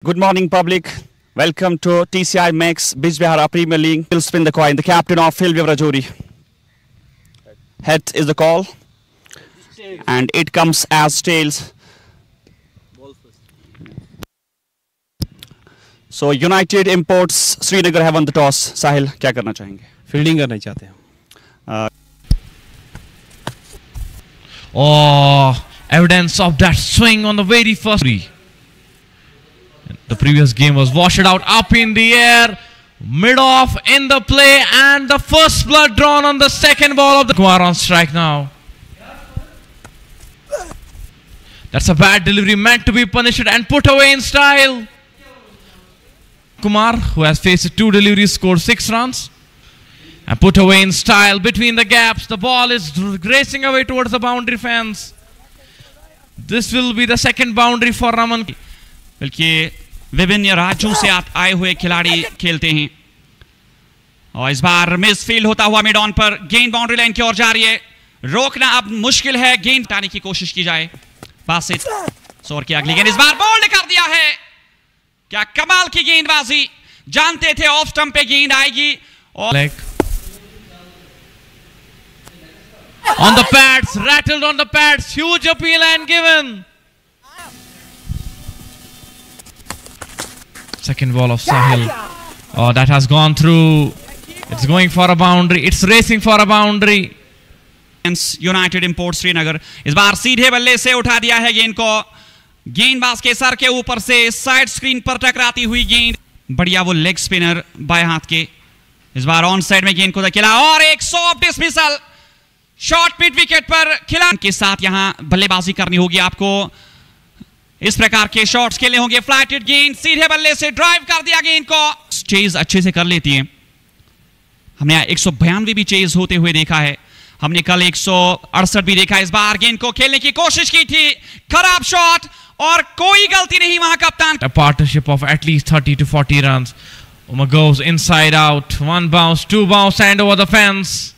Good morning, public. Welcome to TCI Max Bijbihara Premier League. Will spin the coin. The captain of Phil Rajuri. Head is the call, and it comes as tails. So United Imports Srinagar have won the toss. Sahil, क्या करना चाहेंगे? Fielding करना चाहते हैं. Oh, evidence of that swing on the very first tee. The previous game was washed out up in the air, mid-off in the play, and the first blood drawn on the second ball of the Kumar on strike now. That's a bad delivery meant to be punished and put away in style. Kumar, who has faced 2 deliveries, scored 6 runs and put away in style between the gaps. The ball is racing away towards the boundary fence. This will be the second boundary for Raman. बल्कि विभिन्न राज्यों से आए हुए खिलाड़ी खेलते हैं और इस बार मिस फील्ड होता हुआ मिड ऑन पर गेंद बाउंड्री लाइन की ओर जा रही है. रोकना अब मुश्किल है. गेंद हटाने की कोशिश की जाए. बासित सोर की अगली गेंद इस बार बोल्ड कर दिया है. क्या कमाल की गेंदबाजी. जानते थे ऑफ स्टंप पे गेंद आएगी. और on the pads, rattled on the pads, huge appeal and given. Second ball of Sahil. Oh, that has gone through. It's going for a boundary. It's racing for a boundary. United import Srinagar इस बार सीधे बल्ले से उठा दिया है गेंद को. गेंदबाज के सर के ऊपर से साइड स्क्रीन पर टकराती हुई गेंद. बढ़िया वो लेग स्पिनर बाएं हाथ के. इस बार ऑन साइड में गेंद को धकेला और एक soft dismissal. Short mid wicket पर खिलाड़ी के साथ यहां बल्लेबाजी करनी होगी आपको. इस प्रकार के शॉट्स खेलने होंगे. फ्लैटेड गेंद सीधे बल्ले से ड्राइव कर दिया गेंद को. चेज अच्छे से कर लेती है. हमने 192 भी चेज होते हुए देखा है. हमने कल 168 भी देखा. इस बार गेंद को खेलने की कोशिश की थी. खराब शॉट और कोई गलती नहीं वहां कप्तान. A partnership of at least 30 to 40 runs. Umar goes inside out. 1 bounce, 2 bounce and over the fence.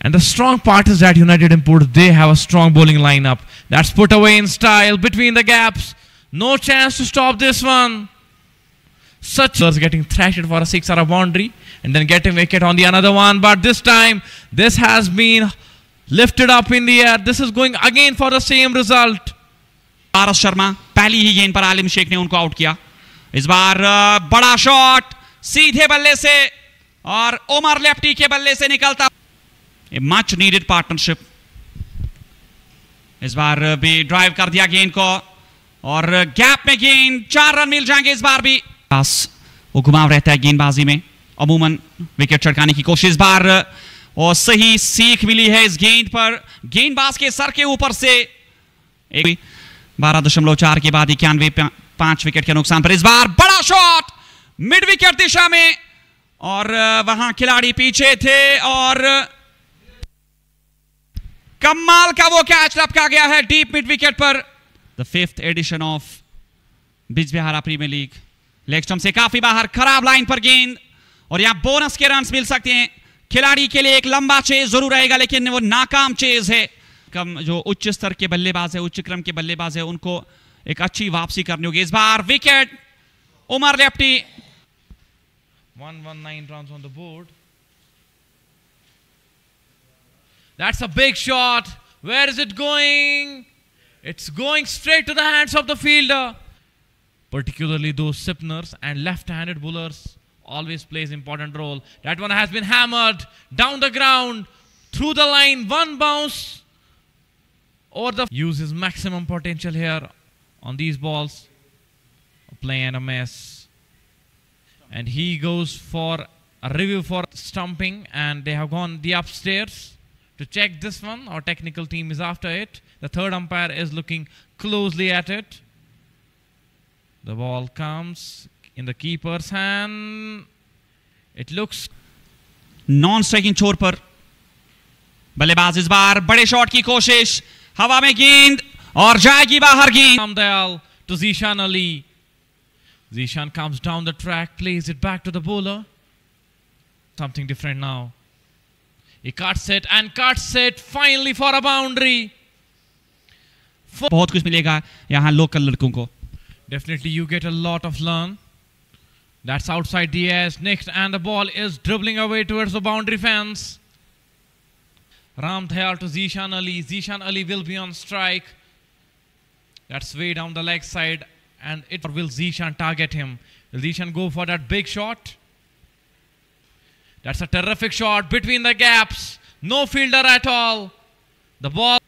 And the strong part is that United Imports, they have a strong bowling lineup. That's put away in style between the gaps. No chance to stop this one. Such was getting thrashed for a 6 or a boundary and then getting wicket on the another one. But this time, this has been lifted up in the air. This is going again for the same result. पारस शर्मा पहली ही गेंद पर आलिम शेख ने उनको out किया. इस बार बड़ा shot सीधे बल्ले से और उमर लेफ्टी के बल्ले से निकलता. Much needed partnership. इस बार भी ड्राइव कर दिया गेंद को और गैप में गेंद. 4 रन मिल जाएंगे इस बार भी. पास वो घुमाव रहता है गेंदबाजी में. अमूमन विकेट चटकाने की कोशिश. इस बार और सही सीख मिली है इस गेंद पर. गेंदबाज के सर के ऊपर से 12.4 के बाद 91 विकेट के नुकसान पर इस बार बड़ा शॉट मिड विकेट दिशा में और वहां खिलाड़ी पीछे थे और कमाल का वो कैच लपका गया है डीप मिड विकेट पर. The 5th edition of Bijbehara premier league. Leg stump से काफी बाहर. खराब लाइन पर गेंद और यहां बोनस के रन्स मिल सकते हैं. खिलाड़ी के लिए एक लंबा चेज जरूर रहेगा लेकिन वो नाकाम चेज है. कम जो उच्च स्तर के बल्लेबाज है, उच्च क्रम के बल्लेबाज है, उनको एक अच्छी वापसी करनी होगी. इस बार wicket Umar lefty. 119 runs on the board. That's a big shot. Where is it going? It's going straight to the hands of the fielder. Particularly those spinners and left-handed bowlers always plays important role. That one has been hammered down the ground, through the line. 1 bounce over the... Uses maximum potential here on these balls. A play and a miss. And he goes for a review for stumping and they have gone the upstairs to check this one. Our technical team is after it. The third umpire is looking closely at it. The ball comes in the keeper's hand. It looks non-striking छोर पर बल्लेबाज. इस बार बड़े shot की कोशिश. हवा में गेंद और जाएगी बाहर गेंद. Ramdayal to Zishan Ali. Zishan comes down the track, plays it back to the bowler. Something different now. He cuts it and cuts it finally for a boundary. बहुत कुछ मिलेगा यहाँ लोकल लड़कों को. Definitely you get a lot of learn. That's outside Diaz. Next, and the ball is dribbling away towards the boundary fence. Ram Dayal to Zishan Ali. Zishan Ali will be on strike. That's way down the leg side. And it will Zishan target him. Will Zishan go for that big shot? That's a terrific shot between the gaps. No fielder at all. The ball.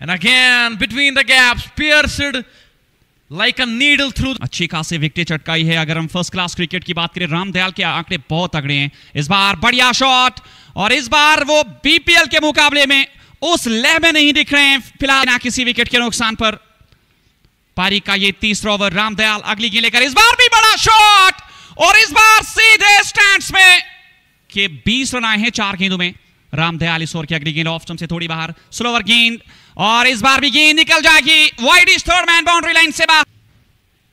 And again, between the gaps, pierced like a needle through. अच्छी खासी wicket चटकाई है। अगर हम first class cricket की बात करें, राम दयाल के आंकड़े बहुत तगड़े हैं। इस बार बढ़िया शॉट, और इस बार वो बीपीएल के मुकाबले में उस लय में नहीं दिख रहे हैं फिलहाल, ना किसी विकेट के नुकसान पर। पारी का ये तीसरा ओवर, राम दयाल अगली गेंद लेकर, इस बार भी बड़ा शॉट, और इस बार सीधे स्टैंड्स में के 20 रन आए हैं 4 गेंदों में। राम दयाल इस ओवर की अगली गेंद ऑफ स्टंप से थोड़ी बाहर, स्लोवर गेंद, और इस बार भी गेंद निकल जाएगी wide is third man boundary line से बाहर।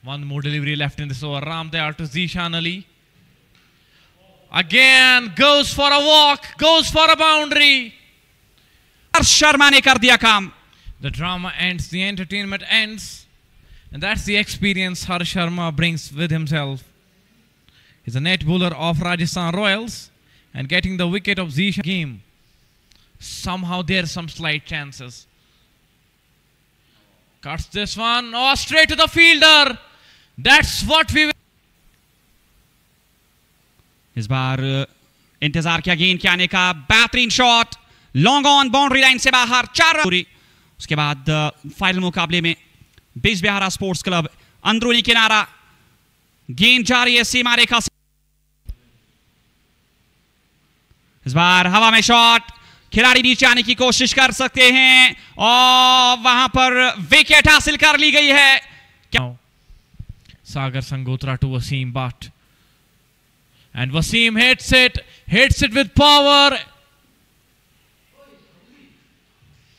One more delivery left in this over. Ram Dayal to Zishan Ali. Again goes for a walk, goes for a boundary. Sharma ने कर दिया काम। The drama ends, the entertainment ends, and that's the experience Harsh Sharma brings with himself. He's a net bowler of Rajasthan Royals, and getting the wicket of Zishan game. Somehow there's some slight chances. Cuts this one, oh, straight to the fielder. That's what we will. इस बार इंतजार किया गेंद के आने का, बेहतरीन shot, long on boundary line से बाहर, 4 रन। उसके बाद फाइनल मुकाबले में बिजबिहारा स्पोर्ट्स क्लब अंदरूनी किनारा, गेंद जा रही है सीमा रेखा से। इस बार हवा में शॉट, खिलाड़ी नीचे आने की कोशिश कर सकते हैं, और वहां पर विकेट हासिल कर ली गई है। Sagar Sangotra to Wasim Bhatt, and Wasim hits it with power,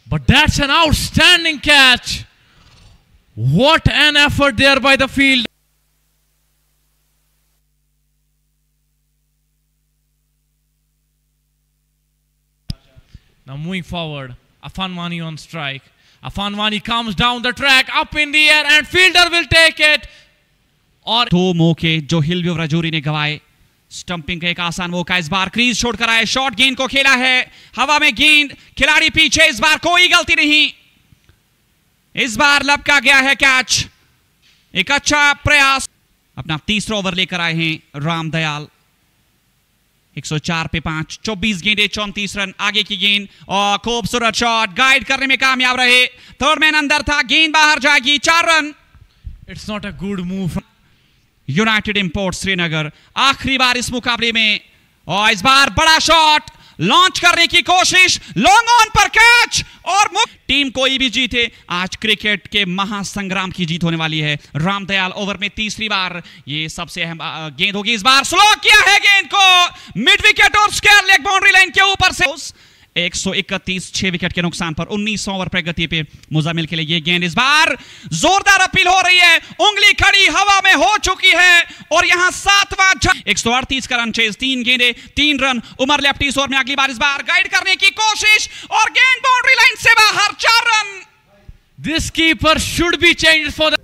but that's an outstanding catch. What an effort there by the field. Now moving forward, Afan Wani on strike. Afan Wani comes down the track, up in the air, and fielder will take it. और 2 मौके जो Hillview Rajouri ने गवाए। Stumping का एक आसान मौका, इस बार क्रीज छोड़कर आए, शॉर्ट गेंद को खेला है, हवा में गेंद, खिलाड़ी पीछे, इस बार कोई गलती नहीं, इस बार लपका गया है कैच। एक अच्छा प्रयास। अपना तीसरा ओवर लेकर आए हैं राम दयाल। 104 पे 5, 24 गेंदे, 34 रन। आगे की गेंद और खूबसूरत शॉट, गाइड करने में कामयाब रहे। थर्ड मैन अंदर था, गेंद बाहर जाएगी, 4 run. It's not a good move. United imports Srinagar आखिरी बार इस मुकाबले में, और इस बार बड़ा शॉट, लॉन्च करने की कोशिश, लॉन्ग ऑन पर कैच, और टीम कोई भी जीते, आज क्रिकेट के महासंग्राम की जीत होने वाली है। राम दयाल ओवर में तीसरी बार, ये सबसे अहम गेंद होगी, इस बार स्लो किया है गेंद को मिड विकेट और स्क्वायर लेग बाउंड्री लाइन के ऊपर से। 131, 6 विकेट के नुकसान पर 19 ओवर प्रगति पे मुजामिल के लिए ये गेंद, इस बार जोरदार अपील हो रही है, उंगली खड़ी हवा में हो चुकी है, और यहां 7वां 138 का रन चेज, 3 गेंदे, 3 रन। उमर लेफ्ट इस ओवर में अगली बार, इस बार गाइड करने की कोशिश, और गेंद बाउंड्री लाइन से बाहर, 4 run. This keeper should be changed for the